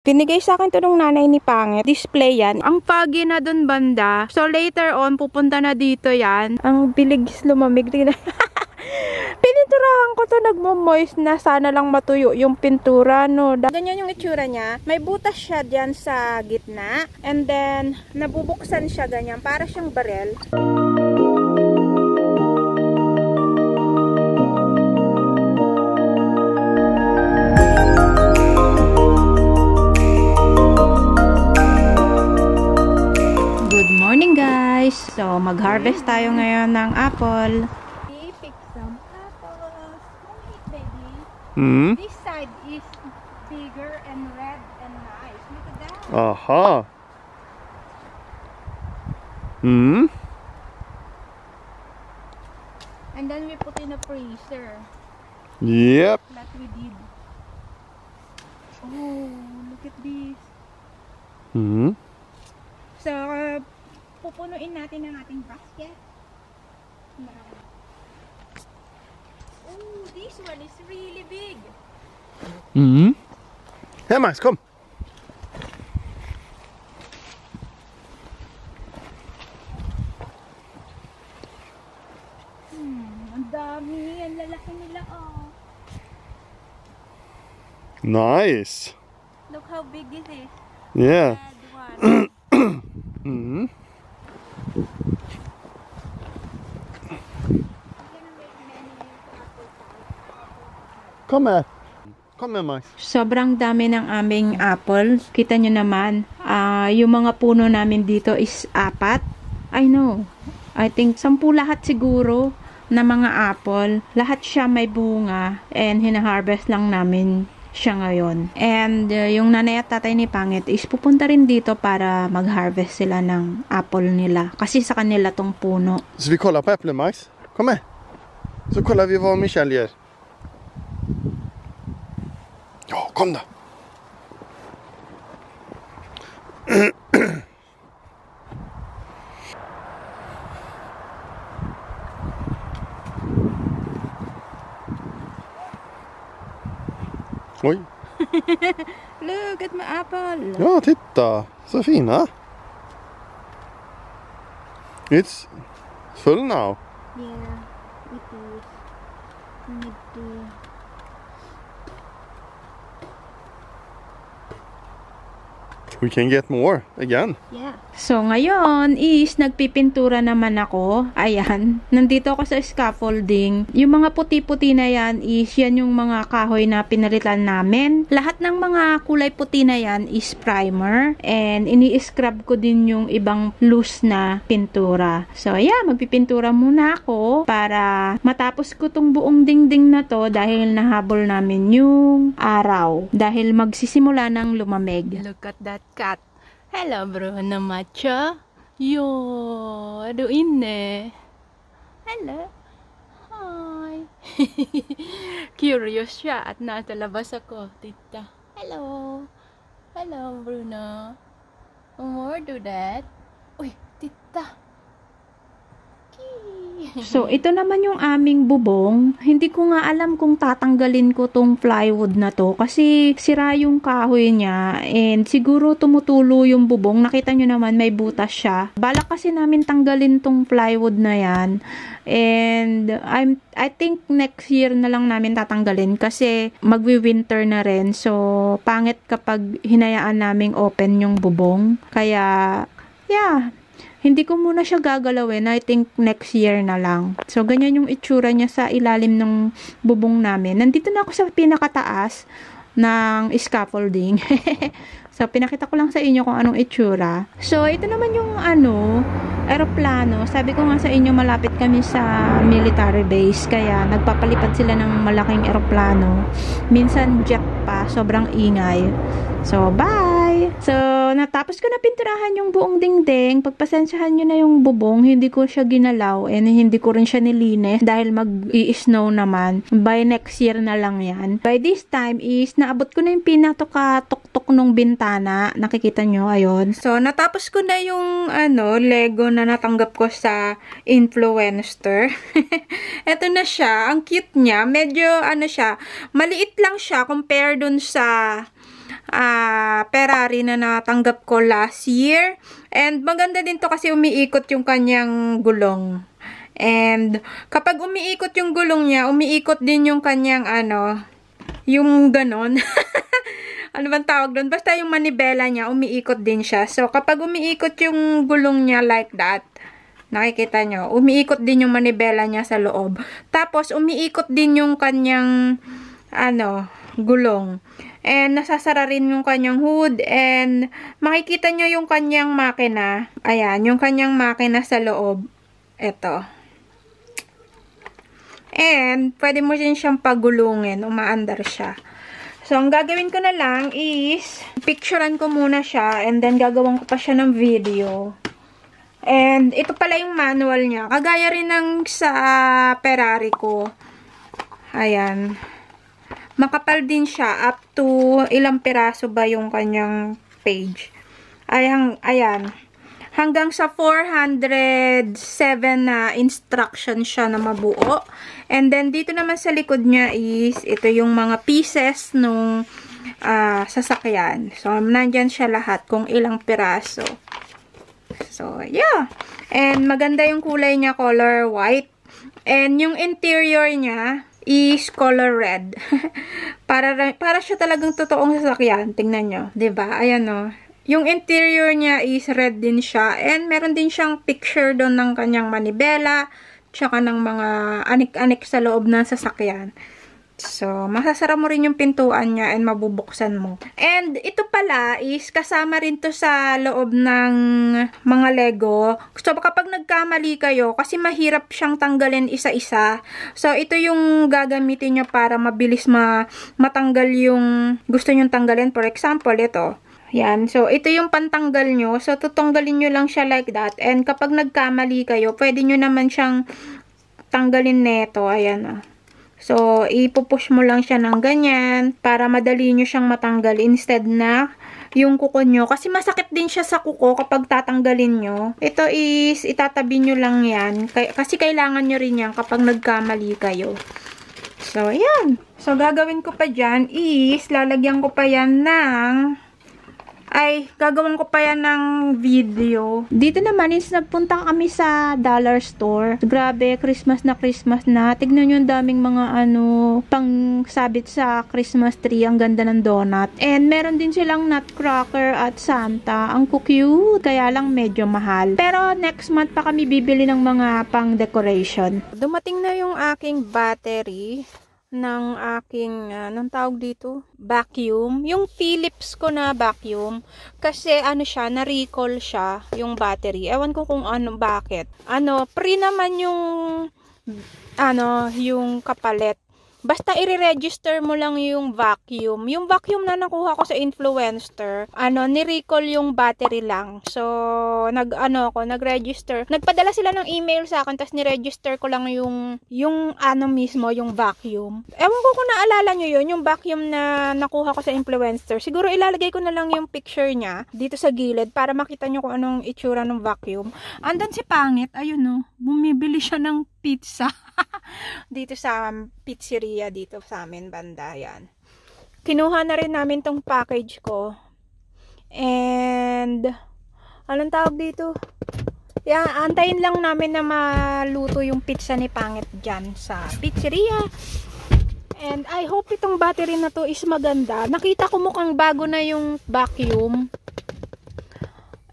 Binigay sa akin to ng nanay ni Pangit. Display yan. Ang foggy na dun banda. So later on, pupunta na dito yan. Ang bilis lumamig. Pininturahan ko to, nagmo-moist na. Sana lang matuyo yung pintura, no. Ganyan yung itsura niya. May butas siya dyan sa gitna. And then, nabubuksan siya ganyan. Para siyang barel. Good morning, guys. So, mag-harvest tayo ngayon ng apple. This side is bigger and red and nice. Look at that. Aha. And then we put in a freezer. Yep. That we did. Oh, look at this. So, pupunuin natin ang ating basket. Oh, this one is really big. Här Max, kom. Ang dami, ang lalaki nila, oh. Nice. Look how big this is. Yeah. Red one. Kom här. Kom här Max. Sobrang dami ng aming apple. Kita nyo naman, yung mga puno namin dito is 4. I know. I think 10 lahat siguro na mga apple. Lahat siya may bunga and hina-harvest lang namin siya ngayon. And yung nanay at tatay ni Pangit is pupunta rin dito para mag-harvest sila ng apple nila. Kasi sa kanila tong puno. Så vi kollar på äpplen Max. Kom här. Så kollar vi vad Michelle gör. Ja, kom då. Oj. Look at my apple. Ja, titta. Så fina. It's full now. Yeah, it is. We need to... We can get more again. Yeah. So, ngayon is nagpipintura naman ako. Ayan. Nandito ako sa scaffolding. Yung mga puti-puti na yan is yan yung mga kahoy na pinalitan namin. Lahat ng mga kulay puti na yan is primer. And ini-scrub ko din yung ibang loose na pintura. So, ayan. Magpipintura muna ako para matapos ko tong buong dingding na to dahil nahabol namin yung araw. Dahil magsisimula ng lumamig. Look at that cat. Hello, Bruno Macho. Yo, aduh ini. Hello. Hi. Curious siya at nasa labas ako, tita. Hello. Hello, Bruno. More do that. Uy, tita. So, ito naman yung aming bubong. Hindi ko nga alam kung tatanggalin ko tong plywood na to kasi sira yung kahoy niya and siguro tumutulo yung bubong. Nakita nyo naman may butas siya. Balak kasi namin tanggalin tong plywood na yan and I think next year na lang namin tatanggalin kasi magwi-winter na rin. So, pangit kapag hinayaan naming open yung bubong. Kaya, yeah. Hindi ko muna siya gagalawin. I think next year na lang. So, ganyan yung itsura niya sa ilalim ng bubong namin. Nandito na ako sa pinakataas ng scaffolding. So, pinakita ko lang sa inyo kung anong itsura. So, ito naman yung aeroplano. Sabi ko nga sa inyo, malapit kami sa military base. Kaya, nagpapalipad sila ng malaking aeroplano. Minsan, jet pa. Sobrang ingay. So, bye! So, natapos ko na pinturahan yung buong dingding. Pagpasensyahan nyo na yung bubong, hindi ko siya ginalaw and hindi ko rin siya nilinis dahil mag-i-snow naman. By next year na lang yan. By this time is, naabot ko na yung pinatuka-tuktok nung bintana. Nakikita nyo, ayun. So, natapos ko na yung, Lego na natanggap ko sa Influencer. Eto na siya. Ang cute niya. Medyo, siya, maliit lang siya compare dun sa pera Ferrari na natanggap ko last year. And maganda din to kasi umiikot yung kanyang gulong. And kapag umiikot yung gulong niya, umiikot din yung kanyang yung ganon. Ano bang tawag doon? Basta yung manibela niya, umiikot din siya. So, kapag umiikot yung gulong niya like that, nakikita nyo, umiikot din yung manibela niya sa loob. Tapos, umiikot din yung kanyang, gulong. And, nasasara rin yung kanyang hood. And, makikita nyo yung kanyang makina. Ayan, yung kanyang makina sa loob. Ito. And, pwede mo din siyang pagulungin. Umaandar siya. So, ang gagawin ko na lang is, picturean ko muna siya, and then gagawin ko pa siya ng video. And, ito pala yung manual niya. Kagaya rin ng sa Ferrari ko. Ayan. Makapal din siya, up to ilang piraso ba yung kanyang page. Ayan. Hanggang sa 407 na instruction siya na mabuo. And then, dito naman sa likod niya is, ito yung mga pieces nung sasakyan. So, nandyan siya lahat kung ilang piraso. So, yeah. And, maganda yung kulay niya, color white. And, yung interior niya is color red. para siya talagang totoong sasakyan. Tingnan nyo. Diba? Ayan o. Yung interior niya is red din siya. And meron din siyang picture doon ng kanyang manibela. Tsaka ng mga anik-anik sa loob ng sasakyan. So, masasara mo rin yung pintuan niya and mabubuksan mo. And ito pala is kasama rin to sa loob ng mga Lego. So, kapag nagkamali kayo, kasi mahirap siyang tanggalin isa-isa. So, ito yung gagamitin nyo para mabilis matanggal yung gusto nyong tanggalin. For example, ito. Yan. So, ito yung pantanggal nyo. So, tutunggalin nyo lang siya like that. And kapag nagkamali kayo, pwede nyo naman siyang tanggalin neto. Ayan o. So, ipupush mo lang siya ng ganyan para madali nyo siyang matanggal instead na yung kuko nyo. Kasi masakit din siya sa kuko kapag tatanggalin nyo. Ito is, itatabi nyo lang yan. Kasi kailangan nyo rin yan kapag nagkamali kayo. So, yan. So, gagawin ko pa dyan is, lalagyan ko pa yan ng gagawin ko pa yan ng video. Dito naman is nagpunta kami sa dollar store. Grabe, Christmas na. Tignan nyo yung daming mga pang sabit sa Christmas tree. Ang ganda ng donut. And meron din silang nutcracker at Santa. Ang cute. Kaya lang medyo mahal. Pero next month pa kami bibili ng mga pang decoration. Dumating na yung aking battery ng aking, anong tawag dito? Vacuum. Yung Philips ko na vacuum. Kasi, siya, na-recall siya, yung battery. Ewan ko kung bakit. Free naman yung kapalit. Basta i-register mo lang yung vacuum. Yung vacuum na nakuha ko sa Influencer, ni-recall yung battery lang. So, nag-register. Nagpadala sila ng email sa akin, tapos ni-register ko lang yung mismo, yung vacuum. Ewan ko kung naalala nyo yun, yung vacuum na nakuha ko sa Influencer. Siguro ilalagay ko na lang yung picture niya dito sa gilid para makita nyo kung anong itsura ng vacuum. Andan si Pangit, ayun bumibili siya ng pizza. Dito sa pizzeria dito sa amin banda yan. Kinuha na rin namin tong package ko. And anong tawag dito? Antayin lang namin na maluto yung pizza ni Pangit dyan sa pizzeria. And I hope itong battery na to is maganda. Nakita ko mukhang bago na yung vacuum.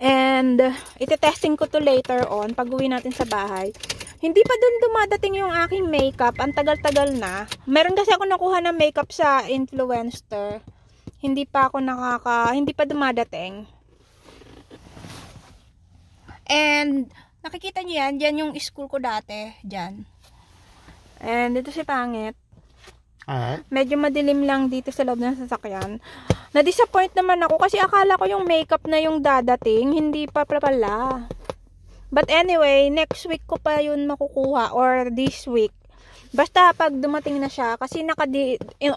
And ite-testing ko to later on pag uwi natin sa bahay. Hindi pa dun dumadating yung aking makeup. Ang tagal-tagal na. Meron kasi ako nakuha ng makeup sa Influencer. Hindi pa dumadating. And nakikita niyo yan. Diyan yung school ko dati. Diyan. And dito si Pangit. Medyo madilim lang dito sa loob ng sasakyan. Na-disappoint naman ako kasi akala ko yung makeup na yung dadating. Hindi pa pala. But anyway, next week ko pa yun makukuha or this week. Basta pag dumating na siya, kasi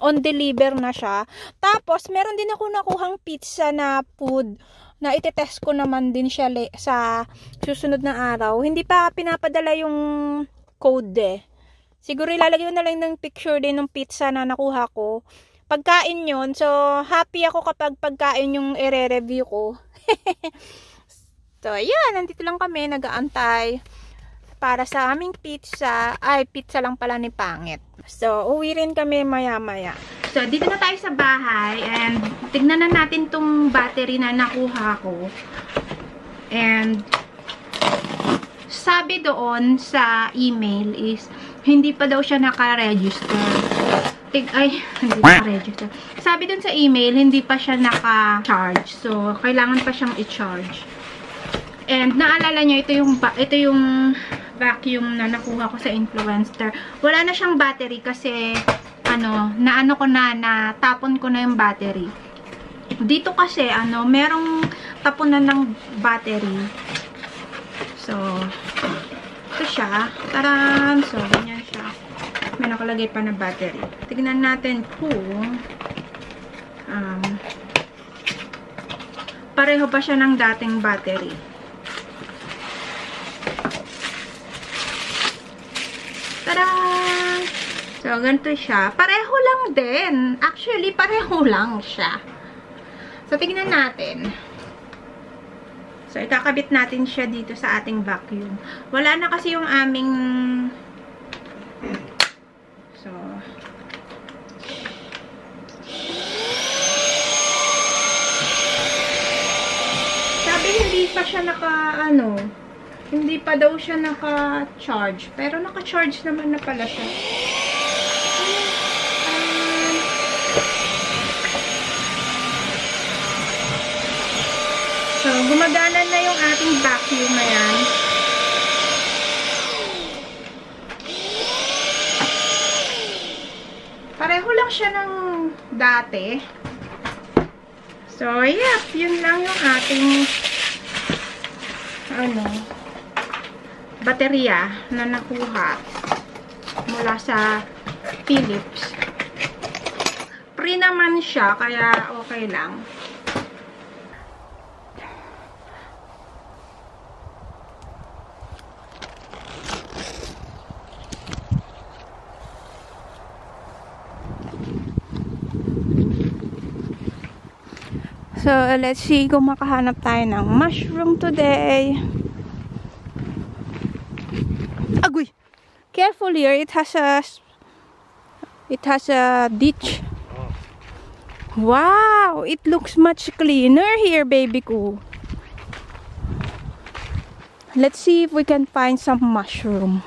on deliver na siya. Tapos, meron din ako nakuhang pizza na food na itetest ko naman din siya sa susunod na araw. Hindi pa pinapadala yung code Siguro ilalagay ko na lang ng picture din ng pizza na nakuha ko pagkain yun. So, happy ako kapag pagkain yung i-review ko. So, ayan. Nandito lang kami. Nag-aantay para sa aming pizza. Ay, pizza lang pala ni Pangit. So, uwi rin kami maya-maya. So, dito na tayo sa bahay. And, tignan na natin tong battery na nakuha ko. And, sabi doon sa email is, hindi pa daw siya naka-register. Ay, hindi naka-register. Sabi doon sa email, hindi pa siya naka-charge. So, kailangan pa siyang i-charge. And, naalala nyo, ito yung vacuum na nakuha ko sa Influencer. Wala na siyang battery kasi, natapon ko na yung battery. Dito kasi, merong tapunan ng battery. So, ito siya. Taran! So, ganyan siya. May nakalagay pa na battery. Tignan natin kung pareho pa siya ng dating battery. Taran! So, ganito siya. Pareho lang din. Actually, pareho lang siya. So, tignan natin. So, ikakabit natin siya dito sa ating vacuum. Wala na kasi yung aming... So... Sabi, hindi pa siya hindi pa daw siya naka-charge. Pero naka-charge naman na pala siya. So, gumagana na yung ating vacuum na yan. Pareho lang siya ng dati. So, yep. Yun lang yung ating baterya na nakuha mula sa Philips. Free naman siya, kaya okay lang. So, let's see kung makahanap tayo ng mushroom today. Agoy! Careful here. It has a ditch. Wow! It looks much cleaner here, baby ko. Let's see if we can find some mushroom.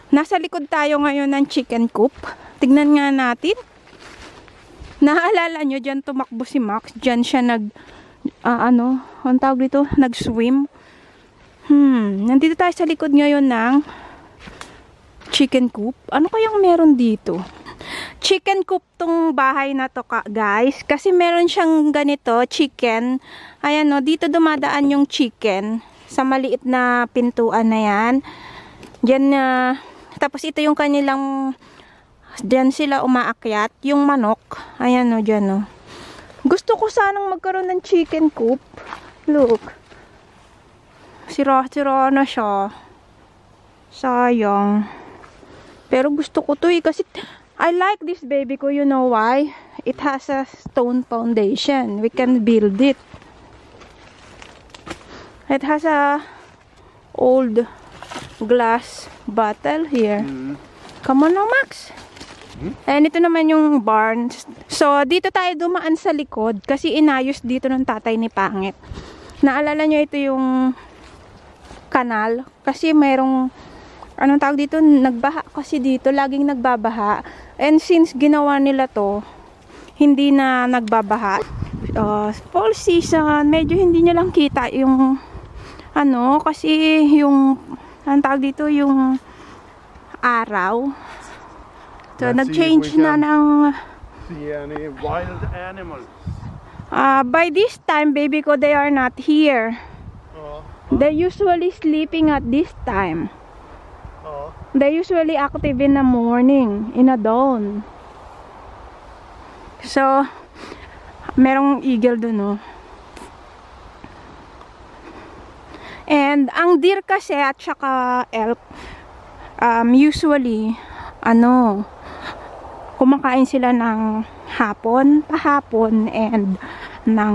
Nasa likod tayo ngayon ng chicken coop. Tignan nga natin. Naalala nyo, dyan tumakbo si Max. Dyan siya ang tawag dito? Nag-swim. Nandito tayo sa likod ngayon ng chicken coop. Ano kayang meron dito? Chicken coop tong bahay na to, guys. Kasi meron siyang ganito, chicken. Ayan o, dito dumadaan yung chicken. Sa maliit na pintuan na yan. Dyan tapos ito yung kanilang... Diyan sila umaakyat. Yung manok. Ayan o, dyan o. Gusto ko sanang magkaroon ng chicken coop. Look. Sira-sira na siya. Sayang. Pero gusto ko to kasi I like this, baby ko. You know why? It has a stone foundation. We can build it. It has a old glass bottle here. Come on now, Max. And ito naman yung barn. So, dito tayo dumaan sa likod kasi inayos dito ng tatay ni Pangit. Naalala nyo, ito yung kanal. Kasi mayroong, anong tawag dito? Nagbaha kasi dito. Laging nagbabaha. And since ginawa nila to, hindi na nagbabaha. Fall season, medyo hindi nyo lang kita yung, kasi yung, anong tawag dito? Yung araw. So, nag-change na ng... See any wild animals? By this time, baby ko, they are not here. They're usually sleeping at this time. They're usually active in the morning, in the dawn. So, merong eagle dun, no? And, ang deer kasi at saka elk, usually, kumakain sila ng pahapon, and ng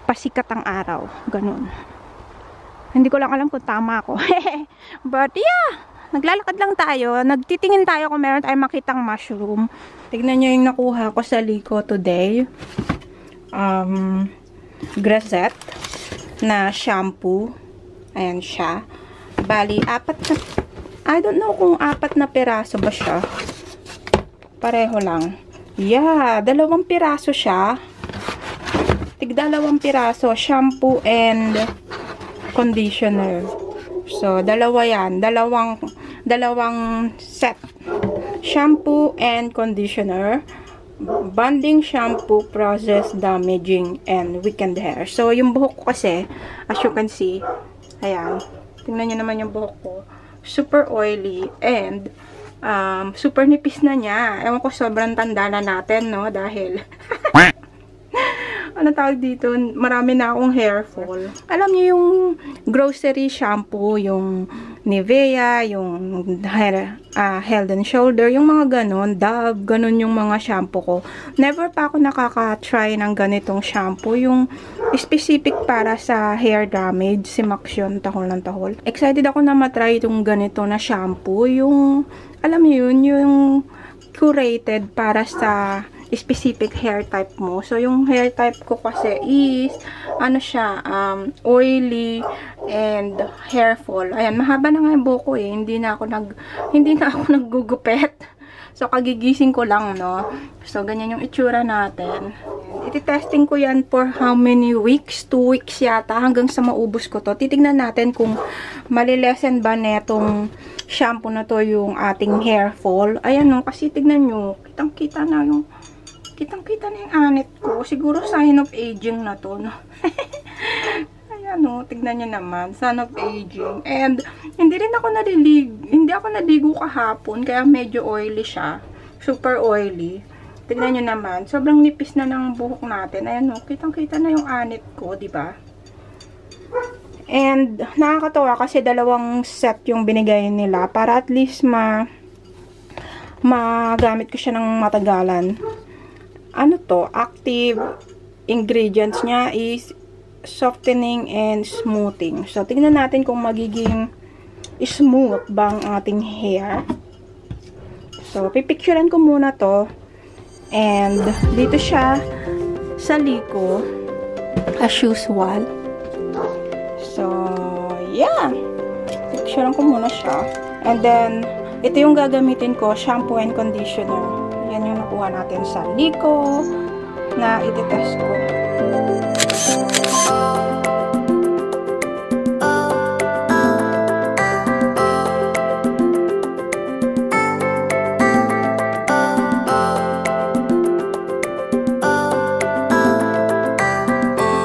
pasikat ang araw. Ganun. Hindi ko lang alam kung tama ako. But yeah, naglalakad lang tayo. Nagtitingin tayo kung meron tayong makitang mushroom. Tignan nyo yung nakuha ko sa Lico today. Grazette na shampoo. Ayan siya. Bali, I don't know kung 4 na piraso ba siya. Pareho lang. Yeah, 2 piraso siya. Tig 2 piraso. Shampoo and conditioner. So, 2 yan. Dalawang set. Shampoo and conditioner. Bonding shampoo, process damaging, and weakened hair. So, yung buhok ko kasi, as you can see, ayan. Tingnan nyo naman yung buhok ko. Super oily and super nipis na niya. Ewan ko, sobrang tanda na natin, no? Dahil ano tawag dito? Marami na akong hair fall. Alam niyo yung grocery shampoo, yung Nivea, yung Head and Shoulder, yung mga ganon, Dove, ganon yung mga shampoo ko. Never pa ako nakaka-try ng ganitong shampoo, yung specific para sa hair damage, si Max yun, tahol ng tahol. Excited ako na matry itong ganito na shampoo, yung, alam niyo yun, yung curated para sa specific hair type mo. So, yung hair type ko kasi is, ano siya, oily and hair fall. Ayan, mahaba na nga yung buhok ko eh. Hindi na ako naggugupet. So, kagigising ko lang, no? So, ganyan yung itsura natin. Iti-testing ko yan for how many weeks? 2 weeks yata, hanggang sa maubos ko to. Titignan natin kung malilesen ba netong shampoo na to yung ating hair fall. Ayan, no? Kasi tignan nyo, kitang-kita na yung anit ko. Siguro sign of aging na to, no? Ayan, no? Tignan nyo naman. Sign of aging. And, hindi ako naligo kahapon, kaya medyo oily siya. Super oily. Tignan nyo naman. Sobrang nipis na ng buhok natin. Ayan, no? Kitang-kita na yung anit ko, diba? And, nakakatawa kasi 2 set yung binigay nila para at least magamit ko siya ng matagalan. Ano to? Active ingredients niya is softening and smoothing. So, tingnan natin kung magiging smooth ba ang ating hair. So, pipicturean ko muna to. And, dito siya sa Lico as usual. So, yeah. Picturean ko muna siya. And then, ito yung gagamitin ko, shampoo and conditioner. Yan yung nakuha natin sa Lico na iti-test ko.